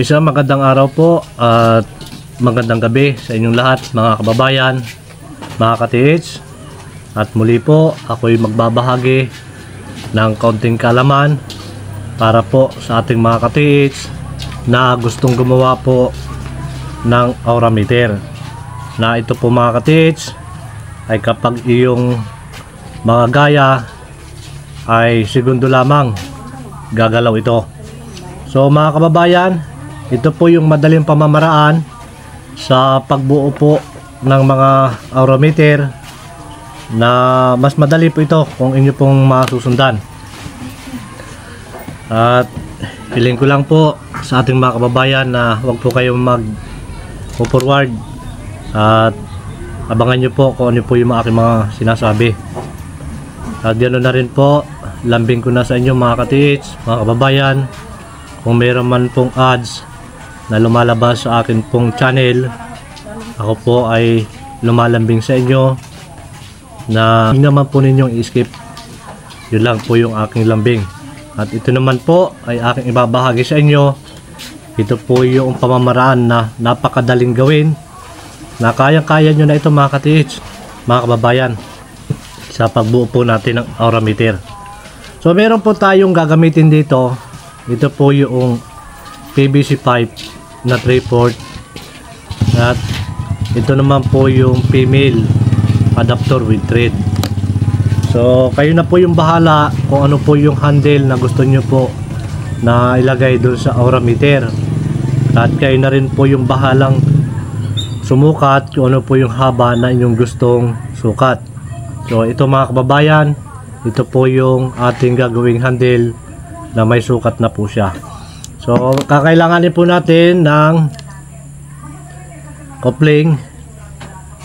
Isang magandang araw po at magandang gabi sa inyong lahat mga kababayan, mga ka-TH. At muli po ako'y magbabahagi ng kaunting kaalaman para po sa ating mga ka-TH na gustong gumawa po ng aura meter. Na ito po mga ka-TH ay kapag iyong mga gaya ay segundo lamang gagalaw ito. So mga kababayan, ito po yung madaling pamamaraan sa pagbuo po ng mga aura meter na mas madali po ito kung inyo pong masusundan. At hiling ko lang po sa ating mga kababayan na huwag po kayong mag-forward at abangan nyo po kung ano po yung aking mga sinasabi. At ganoon na rin po, lambing ko na sa inyo mga ka-TH, mga kababayan, kung mayroon man pong ads na lumalabas sa akin pong channel, ako po ay lumalambing sa inyo na hindi naman po ninyong i-skip. Yun lang po yung aking lambing. At ito naman po ay aking ibabahagi sa inyo. Ito po yung pamamaraan na napakadaling gawin, na kayang-kaya nyo na ito mga ka-TH, mga kababayan, sa pagbuo po natin ng aura meter. So meron po tayong gagamitin dito. Ito po yung PVC pipe na 3/4 at ito naman po yung female adapter with thread. So kayo na po yung bahala kung ano po yung handle na gusto nyo po na ilagay doon sa aura meter, at kayo na rin po yung bahalang sumukat kung ano po yung haba na inyong gustong sukat. So ito mga kababayan, ito po yung ating gagawing handle na may sukat na po siya. So kakailanganin po natin ng coupling,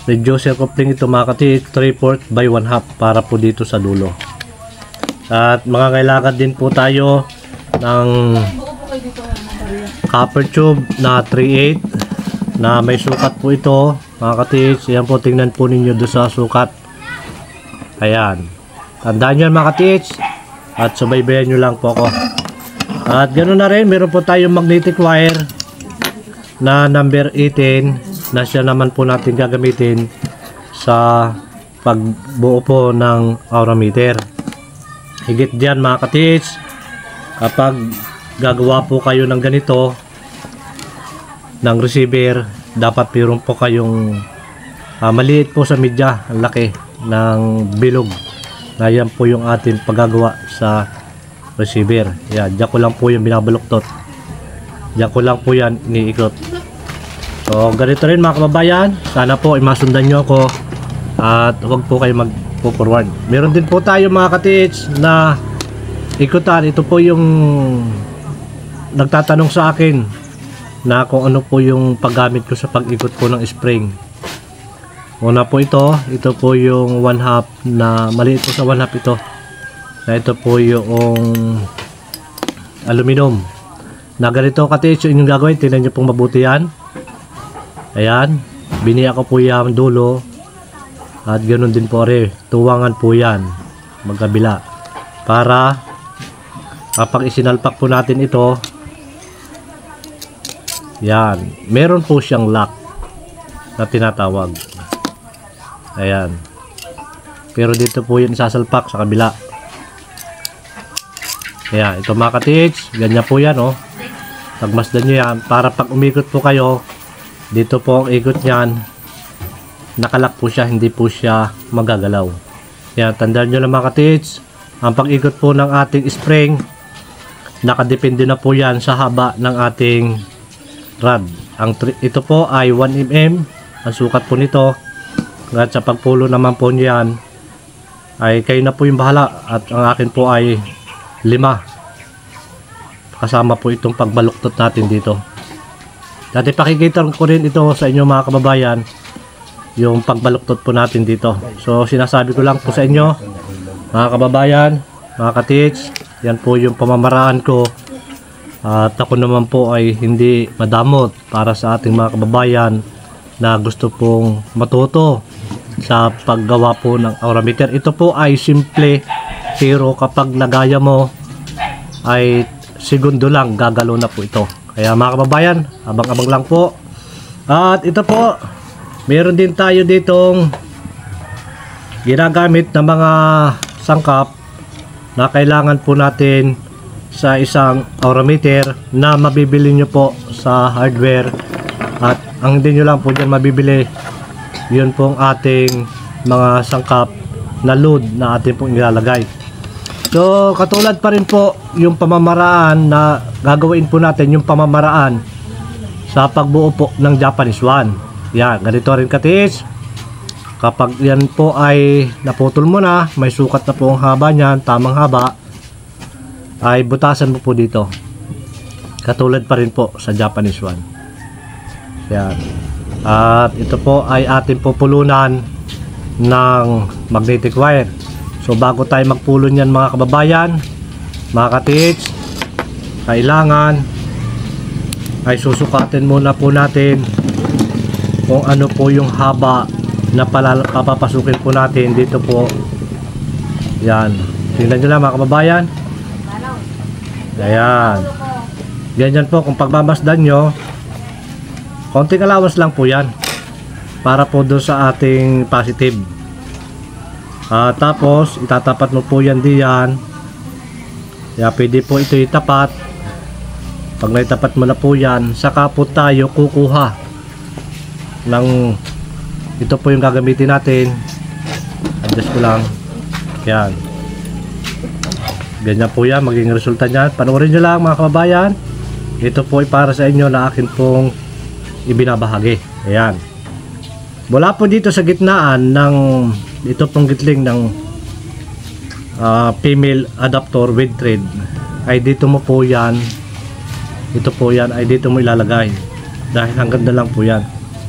reducer coupling ito mga ka-TH, 3/4 by 1/2 para po dito sa dulo. At mga kailangan din po tayo ng copper tube na 3/8 na may sukat po ito mga ka-TH. Yan po, tingnan po ninyo doon sa sukat. Ayan, tandaan nyo mga ka-TH at subaybayan nyo lang po ako. At ganoon na rin, meron po tayong magnetic wire na number 18 na siya naman po natin gagamitin sa pagbuo po ng aura meter. Higit dyan mga ka-TH, kapag gagawa po kayo ng ganito ng receiver, dapat meron po kayong maliit po sa media, ang laki ng bilog, na yan po yung ating paggagawa sa receiver. Yan, diyan ko lang po yung binabaluktot, diyan ko lang po yan iniikot. So ganito rin mga kababayan, sana po masundan nyo ako at huwag po kayo mag-forward. Meron din po tayo mga ka-TH na ikutan. Ito po yung nagtatanong sa akin na kung ano po yung paggamit ko sa pag-ikot po ng spring. Una po ito po yung 1/2 na maliit po sa 1/2 ito. Na ito po yung aluminum na ganito ka-TH yung inyong gagawin. Tingnan nyo pong mabuti yan. Ayan, biniya ko po yan dulo, at ganoon din po rin, tuwangan po yan magkabila, para kapag isinalpak po natin ito, yan, meron po siyang lock na tinatawag. Ayan, pero dito po yun sasalpak sa kabila. Ayan, ito mga ka-TH, ganyan po yan, oh. Pagmasdan nyo yan, para pag umikot po kayo, dito po ang ikot nyan, nakalak po siya, hindi po siya magagalaw. Ayan, tandaan nyo lang mga ka-TH, ang pag-ikot po ng ating spring, nakadepende na po yan sa haba ng ating rod. Ito po ay 1 mm ang sukat po nito, at sa pagpulo naman po niyan ay kayo na po yung bahala, at ang akin po ay 5, kasama po itong pagbaluktot natin dito. Dati pakikita ko rin ito sa inyo mga kababayan, yung pagbaluktot po natin dito. So sinasabi ko lang po sa inyo mga kababayan, mga ka-TH, yan po yung pamamaraan ko, at ako naman po ay hindi madamot para sa ating mga kababayan na gusto pong matuto sa paggawa po ng aura meter. Ito po ay simple, pero kapag nagaya mo ay segundo lang gagalaw na po ito. Kaya mga kababayan, abang-abang lang po. At ito po, meron din tayo ditong ginagamit na mga sangkap na kailangan po natin sa isang aurameter na mabibili nyo po sa hardware. At ang hindi nyo lang po dyan mabibili, yun pong ating mga sangkap na load na ating pong nilalagay. So katulad pa rin po yung pamamaraan na gagawin po natin, yung pamamaraan sa pagbuo po ng Japanese one. Yan, ganito rin katiis. Kapag yan po ay naputol mo na, may sukat na po ang haba niyan, tamang haba, ay butasan mo po dito. Katulad pa rin po sa Japanese one. Yan. At ito po ay ating pupulunan ng magnetic wire. So bago tayo magpulo niyan mga kababayan, mga katits, kailangan ay susukatin muna po natin kung ano po yung haba na papapasukin po natin dito po. Yan. Tingnan nyo lang mga kababayan. Ayan. Ganyan po, kung pagmamasdan nyo, konting allowance lang po yan para po doon sa ating positive. Tapos itatapat mo po yan diyan. Kaya pwede po ito itapat. Pag naitapat mo na po yan, saka po tayo kukuha ng, ito po yung gagamitin natin. Adjust ko lang. Yan. Ganyan po yan, magiging resulta niyan. Panoorin nyo lang mga kababayan. Ito po ay para sa inyo na akin pong ibinabahagi. Ayan. Mula po dito sa gitnaan ng ito pong gitling ng female adapter with thread, ay dito mo po yan, ito po yan ay dito mo ilalagay dahil hanggang na lang po yan.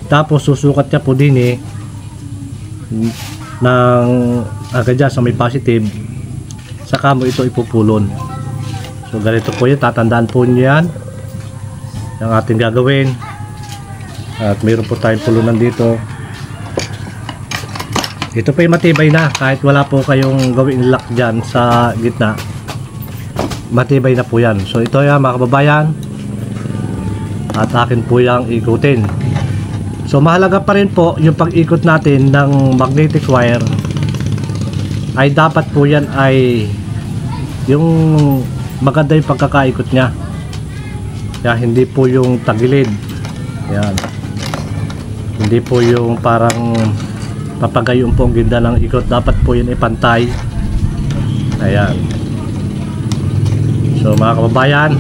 Tapos susukat niya po din ng agad sa may positive, saka mo ito ipupulon. So ganito po yan, tatandaan po niyo yan ang ating gagawin. At mayroon po tayong pulunan dito. Ito pa yung matibay na, kahit wala po kayong gawing lock dyan sa gitna, matibay na po yan. So ito yan mga kababayan, at akin po yung ikutin. So mahalaga pa rin po yung pag-ikot natin ng magnetic wire, ay dapat po yan ay yung maganda yung pagkakaikot nya. Kaya hindi po yung tagilid. Yan. Hindi po yung parang papagayon po ang ginda ng ikot. Dapat po yun ipantay. Ayan. So mga kababayan,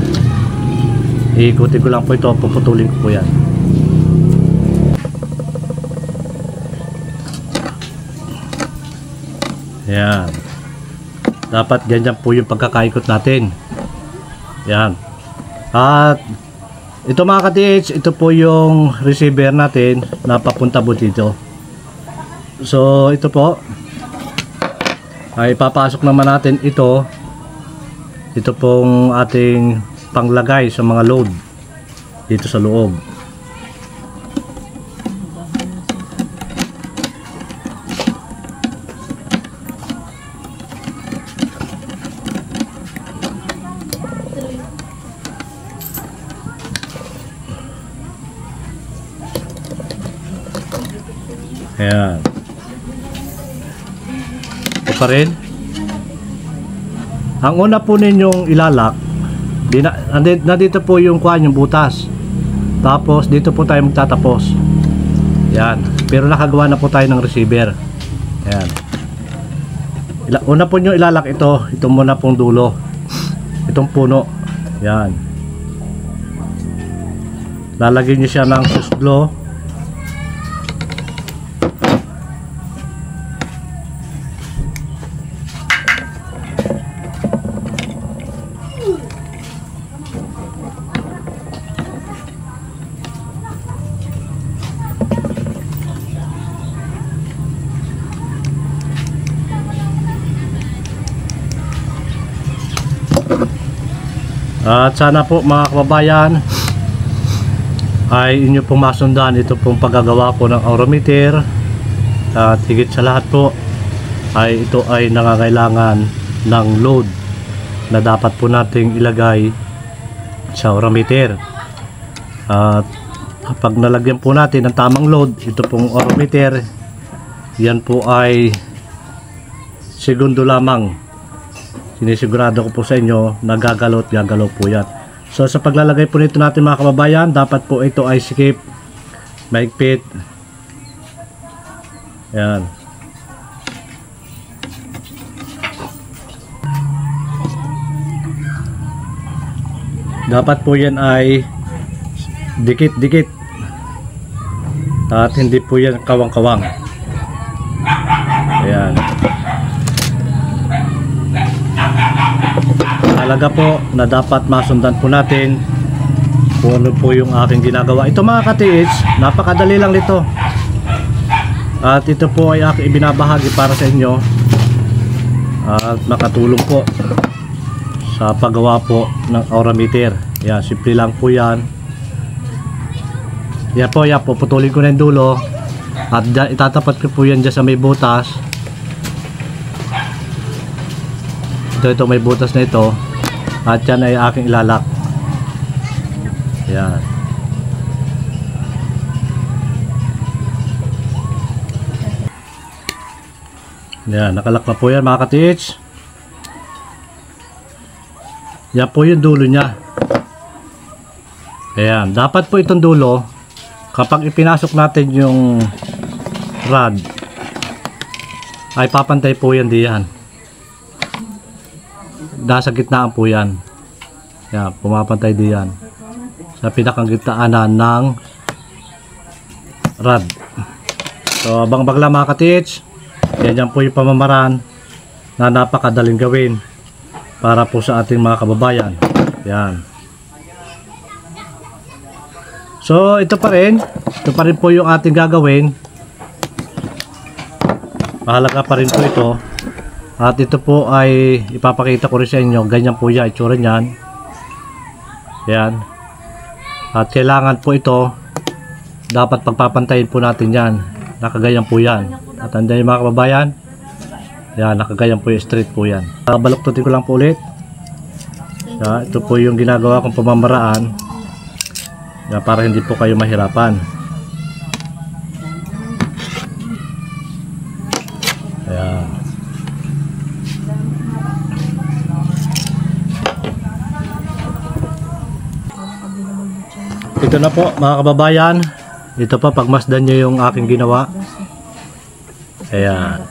iikutin ko lang po ito, puputulin ko po yan. Ayan. Dapat ganyan po yung pagkakaikot natin. Ayan. At ito mga ka-DH, ito po yung receiver natin na papunta po dito. So ito po ay papasok naman natin ito pong ating panglagay sa mga load dito sa loob. Ayan. Pa rin. Ang una po ninyong ilalak, nandito po yung kuhan, yung butas. Tapos dito po tayo magtatapos. Yan. Pero nakagawa na po tayo ng receiver. Yan. Una po nyo ilalak ito. Ito muna pong dulo. Itong puno. Yan. Lalagyan nyo siya ng susglo. At sana po mga kababayan ay inyo pong masundan ito pong paggagawa ko ng aurameter. At higit sa lahat po ay ito ay nangangailangan ng load na dapat po nating ilagay sa aurameter. At kapag nalagyan po natin ng tamang load, ito pong orometer, yan po ay segundo lamang. Sinisigurado ko po sa inyo na gagalaw at gagalaw po yan. So sa paglalagay po nito natin mga kababayan, dapat po ito ay sikip, mahigpit. Yan. Dapat po yan ay dikit-dikit at hindi po yan kawang-kawang. Ayan. Talaga po na dapat masundan po natin kung ano po yung aking ginagawa. Ito mga ka-TH, napakadali lang nito. At ito po ay aking ibinabahagi para sa inyo at makatulong po sa paggawa po ng orometer. Yan, simple lang po yan. Yan po, puputulin ko na yung dulo at itatapat ko po yan dyan sa may butas. Ito may butas na ito at yan ay aking ilalak. Yan. Yan, nakalak na po yan mga ka-TH. Yan po yung dulo niya. Ayan, dapat po itong dulo, kapag ipinasok natin yung rod, ay papantay po yan diyan. Nasa gitnaan po yan. Yan, pumapantay diyan. Sa pinakagitnaanan ng rod. So, abang bagla mga ka-TH, yan po yung pamamaraan na napakadaling gawin para po sa ating mga kababayan. Yan. So ito pa rin po yung ating gagawin. Mahalaga pa rin po ito. At ito po ay ipapakita ko rin sa inyo. Ganyan po yan, itsura niyan. Yan. At kailangan po ito, dapat pagpapantayin po natin yan. Nakaganyan po yan. At andan yung mga kababayan, yan, nakagayan po yung straight po yan. Baluktutin ko lang po ulit. Yan, ito po yung ginagawa kong pamamaraan. Yan, para hindi po kayo mahirapan. Ayan. Ito na po mga kababayan. Ito pa, pagmasdan nyo yung aking ginawa. Ayan.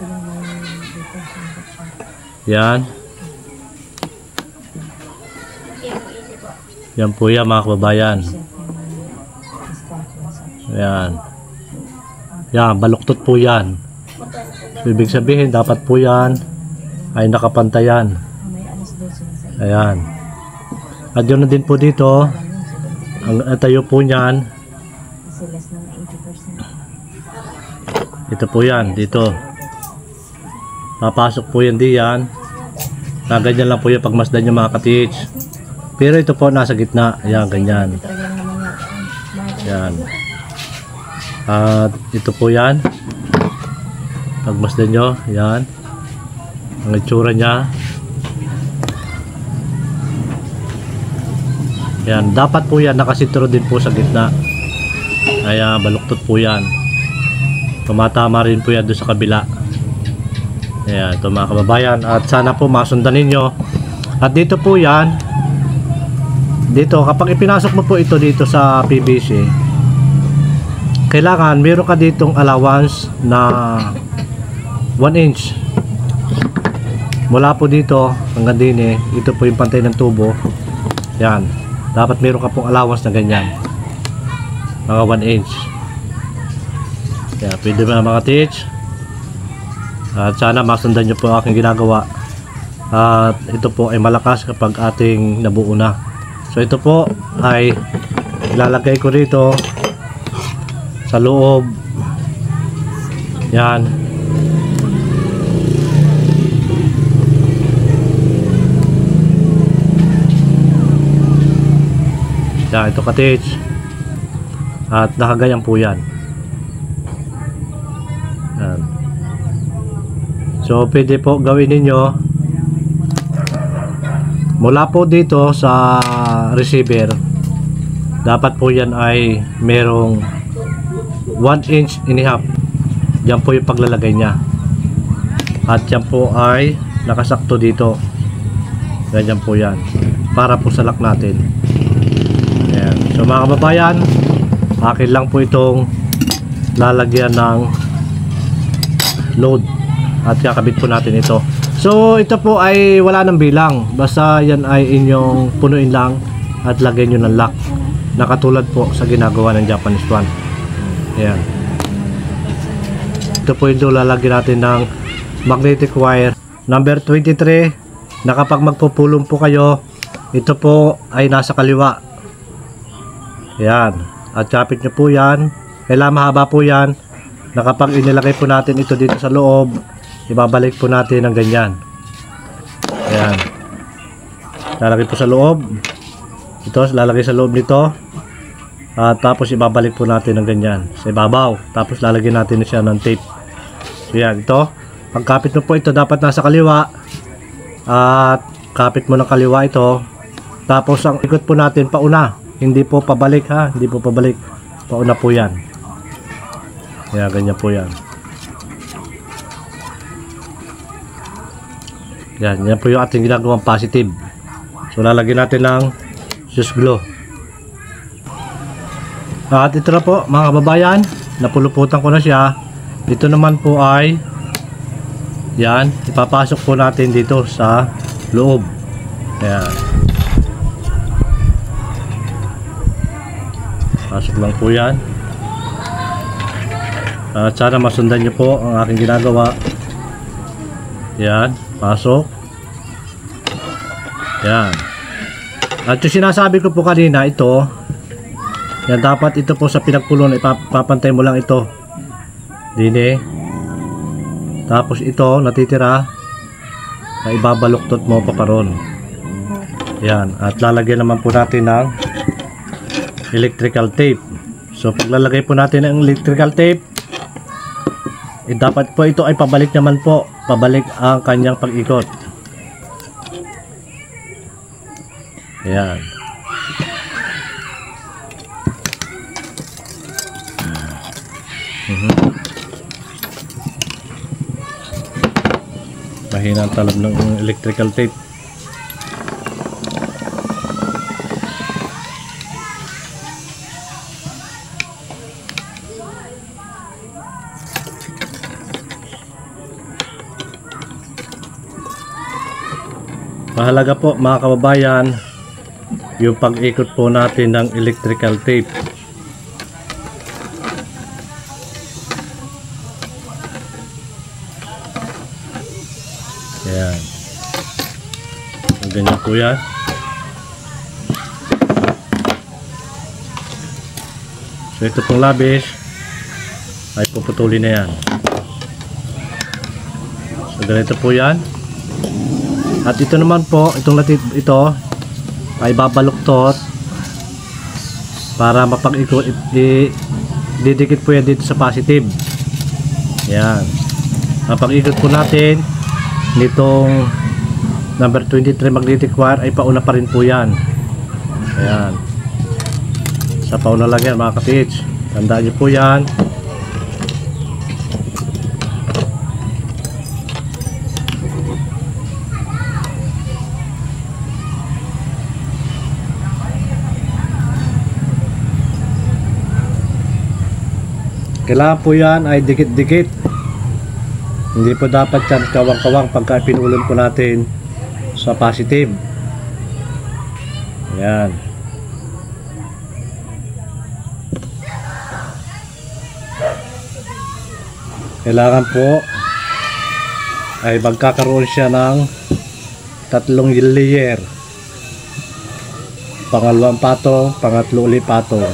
Yan. Yan po yan mga kababayan. Yan. Yan, baluktot po yan. Ibig sabihin, dapat po yan ay nakapantayan. Ayan. At yun na din po dito, ang tayo po niyan. Ito po yan, dito. Papasok po yan diyan. Na ganyan lang po yung pagmasdan yung mga ka-TH. Pero ito po nasa gitna. Ayan, ganyan. Ayan. At ito po yan. Pagmasdan nyo. Ayan. Ang itsura nya. Ayan. Dapat po yan nakasintro din po sa gitna. Ayan. Baluktot po yan. Tumatama rin po yan doon sa kabila. Ayan, ito mga kababayan. At sana po masundan ninyo. At dito po yan. Dito, kapag ipinasok mo po ito dito sa PVC, kailangan meron ka ditong allowance na 1 inch. Mula po dito hanggang din ito po yung pantay ng tubo. Yan. Dapat meron ka pong allowance na ganyan. Mga 1 inch. Kaya pwede mga TH. At sana masundan nyo po ang aking ginagawa. At ito po ay malakas kapag ating nabuo na. So ito po ay ilalagay ko rito sa loob. Yan. Yan, ito ka-TH. At nakagayan po yan. Yan. So pwede po gawin ninyo mula po dito sa receiver. dapat po yan ay merong 1 inch and a half. Yan po yung paglalagay niya. At yan po ay nakasakto dito. Ganyan po yan. Para po sa lock natin. Ayan. So mga kababayan, akin lang po itong lalagyan ng load. At kakabit po natin ito. So ito po ay wala ng bilang. Basta yan ay inyong punuin lang at lagyan nyo ng lock. Nakatulad po sa ginagawa ng Japanese one. Ayan. Ito po yung lalagyan natin ng magnetic wire number 23 na kapag magpupulong po kayo, ito po ay nasa kaliwa. Ayan. At kapit nyo po yan. Kailangan mahaba po yan na kapag inilagay po natin ito dito sa loob, ibabalik po natin ng ganyan. Ayan. Lalagay po sa loob. Ito, lalagay sa loob nito. At tapos ibabalik po natin ng ganyan sa ibabaw. Tapos lalagyan natin siya ng tape. So yan, ito. Pagkapit mo po ito, dapat nasa kaliwa. At kapit mo ng kaliwa ito. Tapos ang ikot po natin pauna. Hindi po pabalik ha. Hindi po pabalik. Pauna po yan. Kaya ganyan po yan. Yan po yung ating ginagawang positive. So lalagyan natin ng fuse glue. At ito na po mga kababayan, napuluputan ko na siya. Dito naman po ay yan, ipapasok po natin dito sa loob. Ayan. Pasok lang po yan. At sana masundan nyo po ang aking ginagawa. Yan, pasok. Yan. At yung sinasabi ko po kanina, ito yan, dapat ito po sa pinagpulon, ipapantay mo lang ito dini. Tapos ito natitira na ibabaluktot mo paparon. Yan, at lalagyan naman po natin ng electrical tape. So paglalagay po natin ng electrical tape, dapat po ito ay pabalik naman po, pabalik ang kanyang pag-ikot. Ayan. Mahina ang talab ng electrical tape. Mahalaga po mga kababayan yung pag-ikot po natin ng electrical tape. Ayan. Ganyan po yan. So ito pong labis ay puputulin na yan. So ganito po yan. At ito naman po, ito ay babaluktot para mapag-ikot. Didikit po yan dito sa positive. Yan. Mapag-ikot po natin nitong number 23 magnetic wire ay pauna pa rin po yan. Ayan. Sa pauna lang yan mga ka-PH. Tandaan nyo po yan. Kailangan po yan ay dikit-dikit. Hindi po dapat yan kawang-kawang pagka pinulon po natin sa positive. Ayan. Kailangan po ay magkakaroon siya ng 3 layer. Pangalawang patong, pangatlo ulit patong.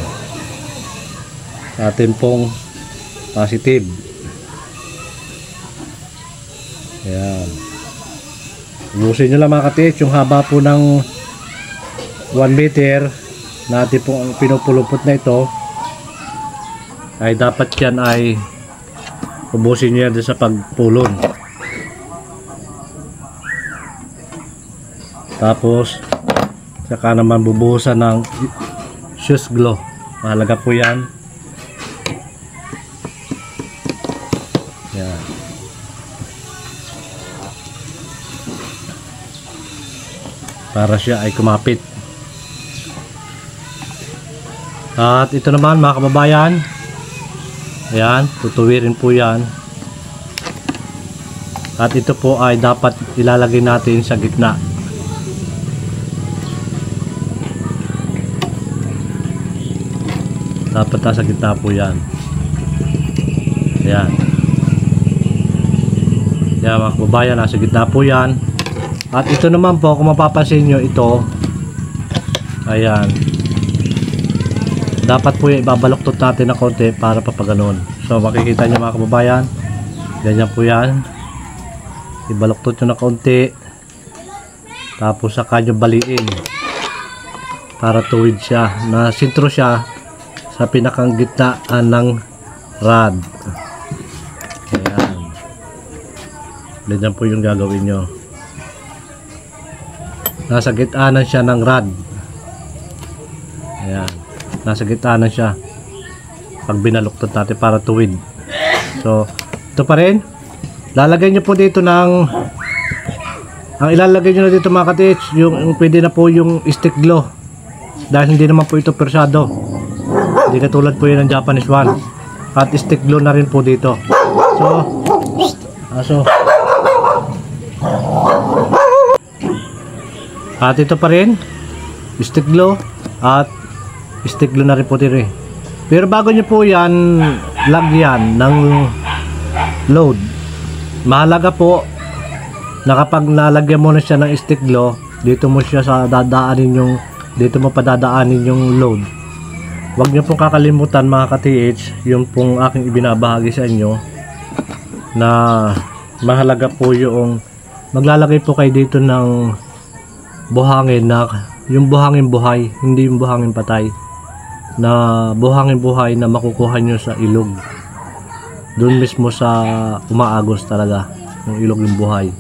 Sa atin pong positive. Ayan. Ubusin nyo lang mga ka-PH yung haba po ng 1 meter na atin pong pinupulupot na ito ay dapat yan ay ubusin nyo yan sa pagpulon. Tapos saka naman bubuhusan ng precious glue. Mahalaga po yan. Yan. Para siya ay kumapit. At ito naman mga kababayan, ayan, tutuwirin po yan. At ito po ay dapat ilalagay natin sa gitna. Dapat nasa gitna po yan. Ayan. Ayan mga kababayan, nasa gitna po yan. At ito naman po, kung mapapansin nyo ito, ayan, dapat po yung ibabaluktot natin na konti para papaganon. So makikita nyo mga kababayan, ganyan po yan, ibaluktot nyo na konti, tapos saka nyo baliin para tuwid siya, na sintro siya sa pinakang gitnaan ng rod. Ayan, ganyan po yung gagawin nyo, nasa gitnaan siya ng rod. Ayan, nasa gitna siya pag binaluktot natin para tuwid. So ito pa rin, lalagay nyo po dito ng, ang ilalagay nyo na dito mga katits, yung pwede na po yung stick glue, dahil hindi naman po ito persado, hindi katulad po yun ng Japanese one. At stick glue na rin po dito. At ito pa rin, stick glue at stick glue na rin po dito. Pero bago nyo po yan lagyan ng load, mahalaga po na kapag nalagyan mo na siya ng stick glue, dito mo siya sa dadaanin yung, dito mo pa dadaanin yung load. Huwag nyo pong kakalimutan mga ka-TH, yung pong aking ibinabahagi sa inyo, na mahalaga po yung maglalagay po kayo dito ng buhangin, na yung buhangin buhay, hindi yung buhangin patay, na buhangin buhay na makukuha nyo sa ilog, doon mismo sa umaagos talaga yung ilog, yung buhay.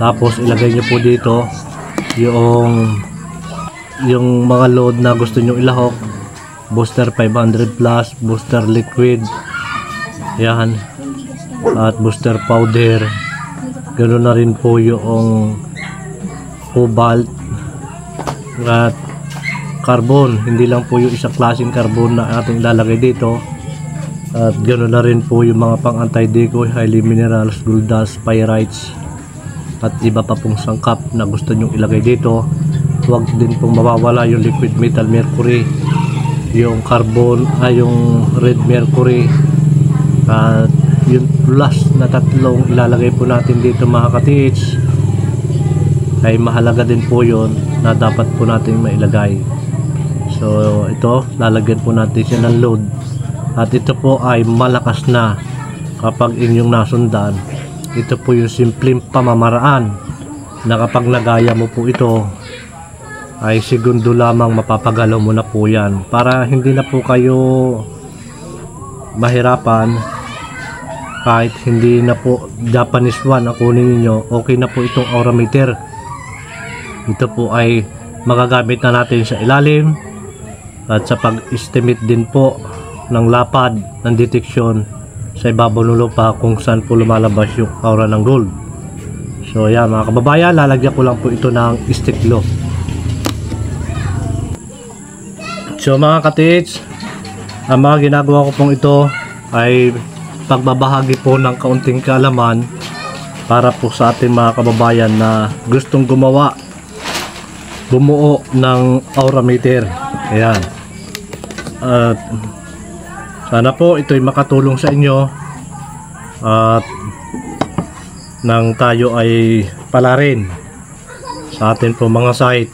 Tapos ilagay nyo po dito yung mga load na gusto nyo ilahok, booster 500 plus, booster liquid, yan, at booster powder, ganoon na rin po yung cobalt at carbon. Hindi lang po yung isang klaseng carbon na ating lalagay dito, at ganoon na rin po yung mga pang anti-decoy, highly minerals, gold dust, pyrites, at iba pa pong sangkap na gusto nyong ilagay dito. Huwag din pong mawawala yung liquid metal mercury, yung carbon, yung red mercury, at yung last na tatlong ilalagay po natin dito mga ka-TH, ay mahalaga din po yun na dapat po natin mailagay. So ito, lalagyan po natin siya ng load, at ito po ay malakas na kapag inyong nasundan. Ito po yung simpleng pamamaraan na kapag nagaya mo po ito, ay segundo lamang mapapagalaw mo na po yan, para hindi na po kayo mahirapan. Kahit hindi na po Japanese one ang kunin niyo, okay na po itong aurameter. Ito po ay magagamit na natin sa ilalim at sa pag-estimate din po ng lapad ng detection sa ibabaw ng lupa kung saan po lumalabas yung aura ng gold. So yan mga kababayan, lalagyan ko lang po ito ng stick glue. So mga ka-TH, ang mga ginagawa ko pong ito ay pagbabahagi po ng kaunting kaalaman para po sa ating mga kababayan na gustong bumuo ng aurameter. Ayan. At sana po ito'y makatulong sa inyo, at nang tayo ay palarin sa atin po mga site.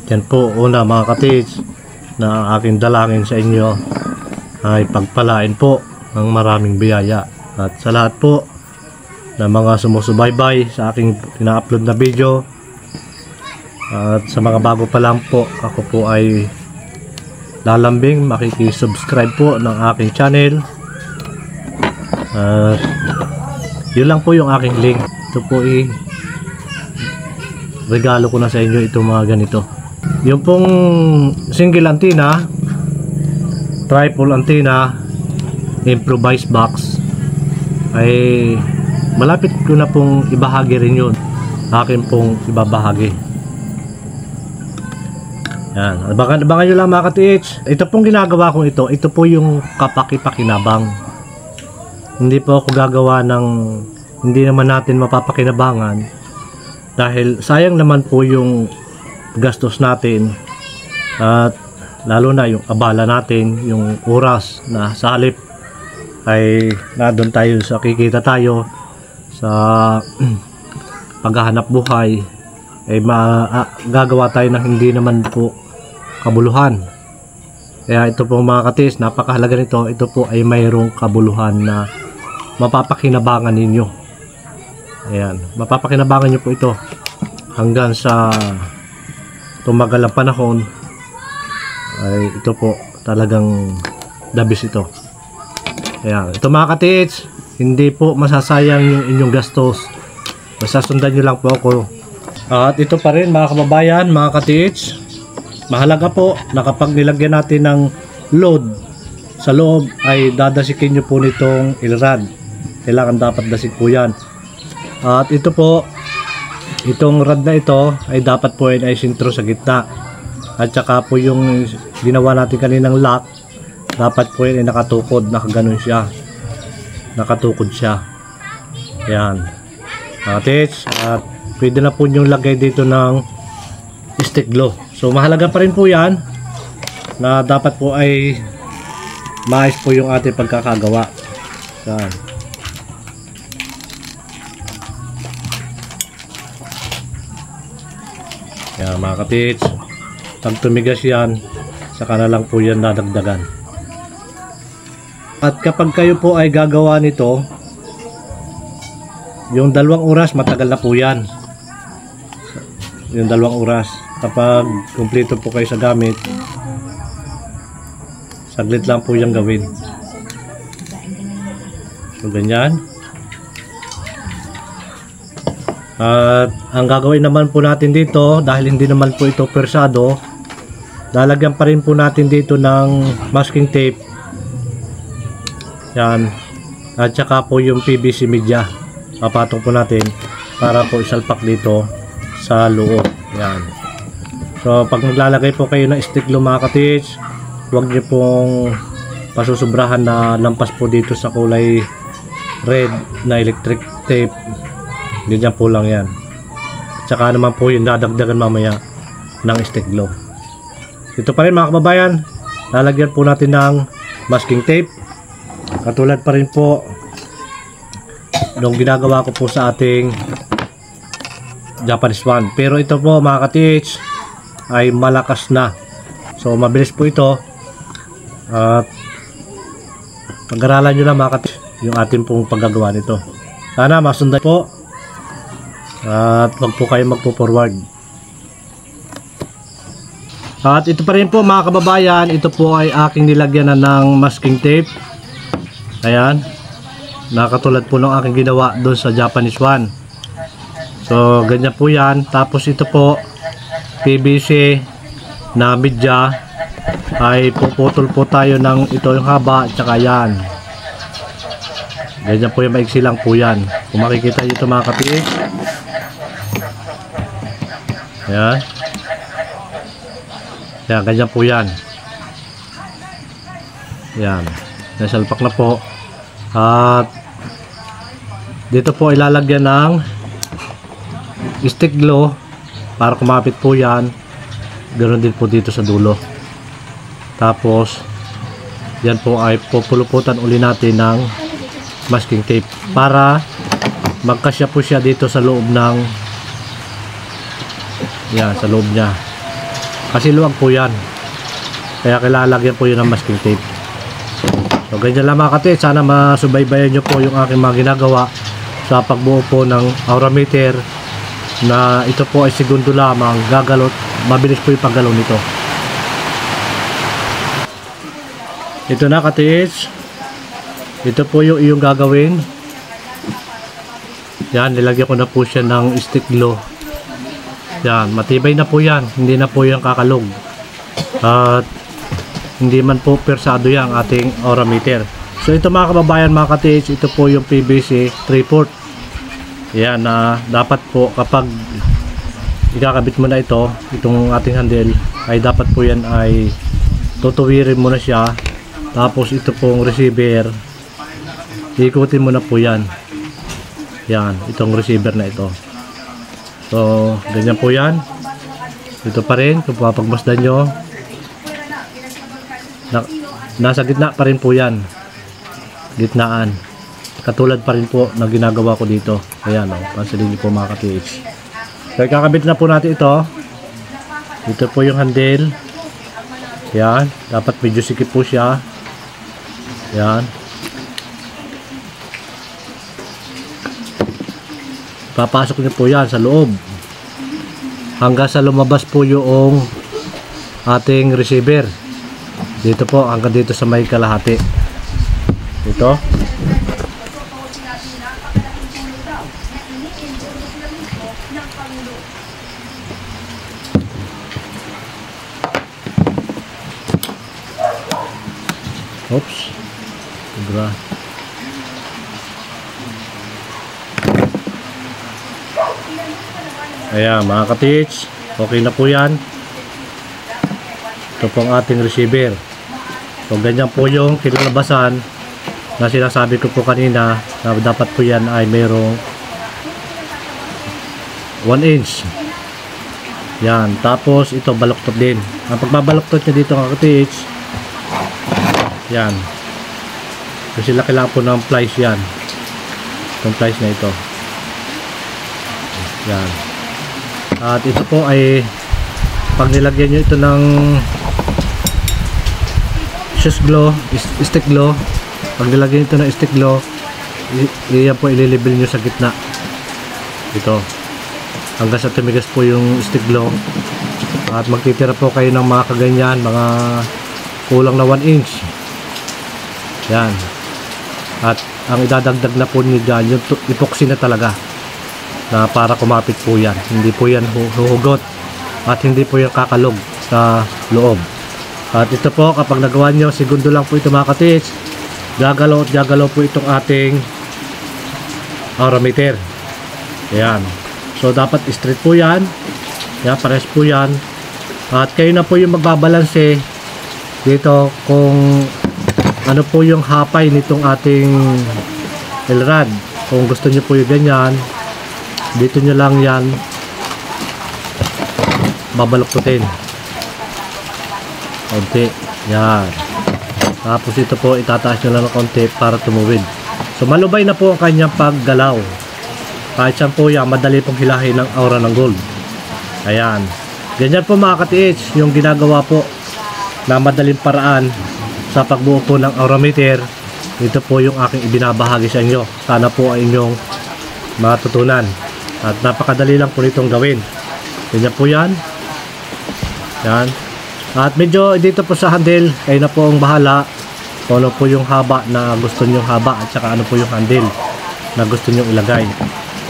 Yan po, una mga ka-TH, na aking dalangin sa inyo ay pagpalain po ng maraming biyaya. At sa lahat po na mga sumusubaybay sa aking ina-upload na video, at sa mga bago pa lang po, ako po ay lalambing makikisubscribe po ng aking channel. At yun lang po yung aking link. Ito po regalo ko na sa inyo itong mga ganito. Yung pong single antenna, triple antenna, improvised box, ay malapit ko na pong ibahagi rin yun. Akin pong ibabahagi. Yan. Abangan nyo lang mga ka-TH. Ito pong ginagawa kong ito po yung kapaki-pakinabang. Hindi po ako gagawa ng hindi naman natin mapapakinabangan, dahil sayang naman po yung gastos natin, at lalo na yung abala natin, yung oras na sa halip ay nandun tayo sa kikita tayo sa paghahanap buhay, ay gagawa tayo ng hindi naman po kabuluhan. Kaya ito po mga katis, napakahalaga nito. Ito po ay mayroong kabuluhan na mapapakinabangan ninyo. Ayan, mapapakinabangan nyo po ito hanggang sa tumagal ang panahon. Ay ito po talagang dabis ito. Ayan, ito mga katits, hindi po masasayang yung inyong gastos. Basta sundan nyo lang po ako. At ito pa rin mga kababayan, mga katits, mahalaga po na kapag nilagyan natin ng load sa loob ay dadasikin nyo po nitong ilrad. Kailangan dapat dasik po yan. At ito po, itong rad na ito ay dapat po ay sintro sa gitna. At saka po yung ginawa natin kaninang lock, dapat po ay nakatukod, nakaganon siya, nakatukod siya. Yan, katits. At pwede na po yung lagay dito ng stick glue. So mahalaga pa rin po yan na dapat po ay maayos po yung ating pagkakagawa. Yan. Yan mga katits, pag tumigas yan, saka na lang po yan dadagdagan. At kapag kayo po ay gagawa nito, yung 2 oras matagal na po yan. Yung 2 oras, kapag kumpleto po kayo sa gamit, saglit lang po yung gawin. So ganyan. At ang gagawin naman po natin dito, dahil hindi naman po ito persado, lalagyan pa rin po natin dito ng masking tape. Yan. At saka po yung PVC media, papatong po natin para po isalpak dito sa loob. Yan. So pag naglalagay po kayo ng stick glue mga katits, huwag niyo pong pasusubrahan na lampas po dito sa kulay red na electric tape. Ganyan po lang yan. At saka naman po yung dadagdagan mamaya ng stick glue. Ito pa rin mga kababayan, lalagyan po natin ng masking tape. Katulad pa rin po nung ginagawa ko po sa ating Japanese one. Pero ito po mga katits ay malakas na. So mabilis po ito. At pag-aralan nyo lang mga katits yung ating pong paggagawa nito. Sana masundan po. At wag po kayo magpo-forward. At ito pa rin po mga kababayan, ito po ay aking nilagyan na ng masking tape. Ayan, nakatulad po ng aking ginawa doon sa Japanese one. So ganyan po yan. Tapos ito po PVC na media, ay puputol po tayo ng ito yung haba at saka yan. Ganyan po yung maiksi lang po yan. Kung makikita nyo ito mga kapis, ayan, yan, ganyan po yan. Yan, nasalpak na po. At dito po ilalagyan ng stick glue para kumapit po yan. Ganoon din po dito sa dulo. Tapos yan po ay pupuluputan uli natin ng masking tape para magkasya po siya dito sa loob ng yan, sa loob niya. Kasi luwag po yan, kaya kailangan lagyan po yun ng masking tape. So ganyan lang mga kate, sana masubaybayan nyo po yung aking mga ginagawa sa pagbuo po ng aura meter, na ito po ay segundo lamang gagalot. Mabilis po yung paggalaw nito. Ito na katiis, ito po yung iyong gagawin. Yan, nilagyan ko na po siya ng stick glue. Yan, matibay na po yan, hindi na po yung kakalog. At hindi man po persado yan ating aura meter. So ito mga kababayan, mga ka-TH, ito po yung PVC 3/4. Yan na dapat po kapag ikakabit mo na itong ating handle, ay dapat po yan ay tutuwirin mo na siya. Tapos ito pong receiver, ikutin mo na po yan. Yan, itong receiver na ito. So ganyan po yan. Ito pa rin, kung papagmasdan nyo, nasa gitna pa rin po yan, gitnaan, katulad pa rin po na ginagawa ko dito. Ayan, pansinin nyo po mga ka-TH. So kakabit na po natin ito po yung handle. Yan, dapat medyo sikip po siya. Yan, papasok nyo po yan sa loob hanggang sa lumabas po yung ating receiver. Dito po, hanggang dito sa may kalahati. Ito. Oops. Sobra. Ayan mga ka-TH, okay na po yan. Ito po ang ating receiver. So ganyan po yung kinalabasan na sinasabi ko po kanina, na dapat po yan ay mayroong 1 inch. Yan, tapos ito baluktot din. Ang pagbabaluktot nyo dito mga ka-TH, yan, kasi kailangan po ng plies yan, itong plies na ito. Yan. At ito po ay pag nilagyan nyo ito ng shoes glue, stick glue, pag nilagyan ito ng stick glue, iyan po ililibel nyo sa gitna ito hanggang sa tumigas po yung stick glue. At magtitira po kayo ng mga kaganyan, mga kulang na 1 inch. Yan. At ang idadagdag na po nyo dyan, yung epoxy na talaga, na para kumapit po yan. Hindi po yan huhugot at hindi po yan kakalog sa loob. At ito po, kapag nagawa nyo, segundo lang po ito mga ka-TH, gagalaw at gagalaw po itong ating aura meter. Ayan. So dapat straight po yan. Yan, pares po yan. At kayo na po yung magbabalanse dito kung ano po yung hapay nitong ating elrad. Kung gusto nyo po yung ganyan, dito nyo lang yan babaluktutin konti. Yan. Tapos ito po itataas nyo lang ng konti para tumuwid. So malubay na po ang kanyang paggalaw. Kahit saan po yan, madali pong hilahin ng aura ng gold. Ayan. Ganyan po mga ka-TH yung ginagawa po na madaling paraan sa pagbuo po ng aura meter. Ito po yung aking ibinabahagi sa inyo. Sana po ay inyong matutunan. At napakadali lang po nitong gawin. Ganyan po yan. Yan. At medyo dito po sa handle, kayo na po ang bahala kung ano po yung haba na gusto nyong haba at saka ano po yung handle na gusto nyong ilagay.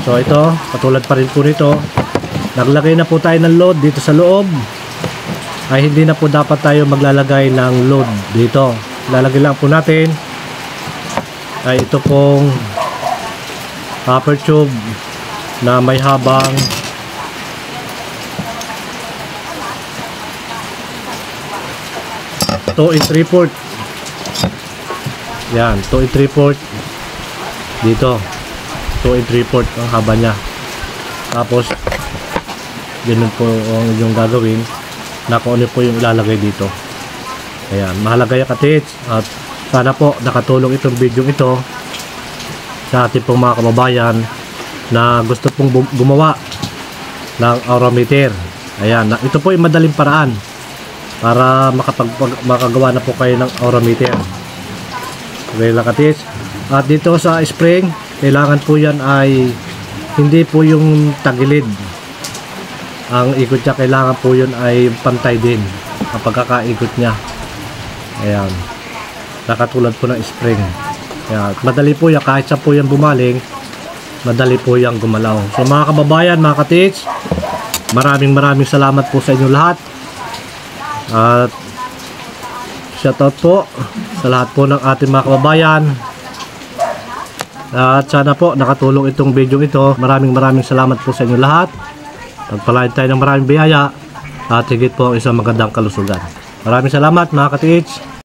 So ito, katulad pa rin po nito, naglagay na po tayo ng load dito sa loob. Ay hindi na po dapat tayo maglalagay ng load dito. Lalagay lang po natin ay ito pong copper tube na may habang 2 3/4. Yan, 2 3/4 dito. 2 3/4 ang haba niya. Tapos ganun po ang yung gagawin na kung ano po yung ilalagay dito. Ayan, mahalaga yung ka-TH. At sana po nakatulong itong video ito sa ating pong mga kababayan na gusto pong gumawa ng aura meter. Ayan, ito po yung madaling paraan para makagawa na po kayo ng aura meter. Okay lang ka-TH. At dito sa spring, kailangan po yan ay hindi po yung tagilid. Ang ikot niya, kailangan po yun ay pantay din ang pagkakaikot niya. Ayan, nakatulad po ng spring. Ayan, madali po yan, kahit sa po yan bumaling, madali po yan gumalaw. So mga kababayan, mga ka-TH, maraming salamat po sa inyo lahat. At shoutout po sa lahat po ng ating mga kababayan. At sana po nakatulong itong video ito. Maraming salamat po sa inyo lahat. Pagpalain tayo ng maraming biyaya at higit po isang magandang kalusugan. Maraming salamat mga ka-TH.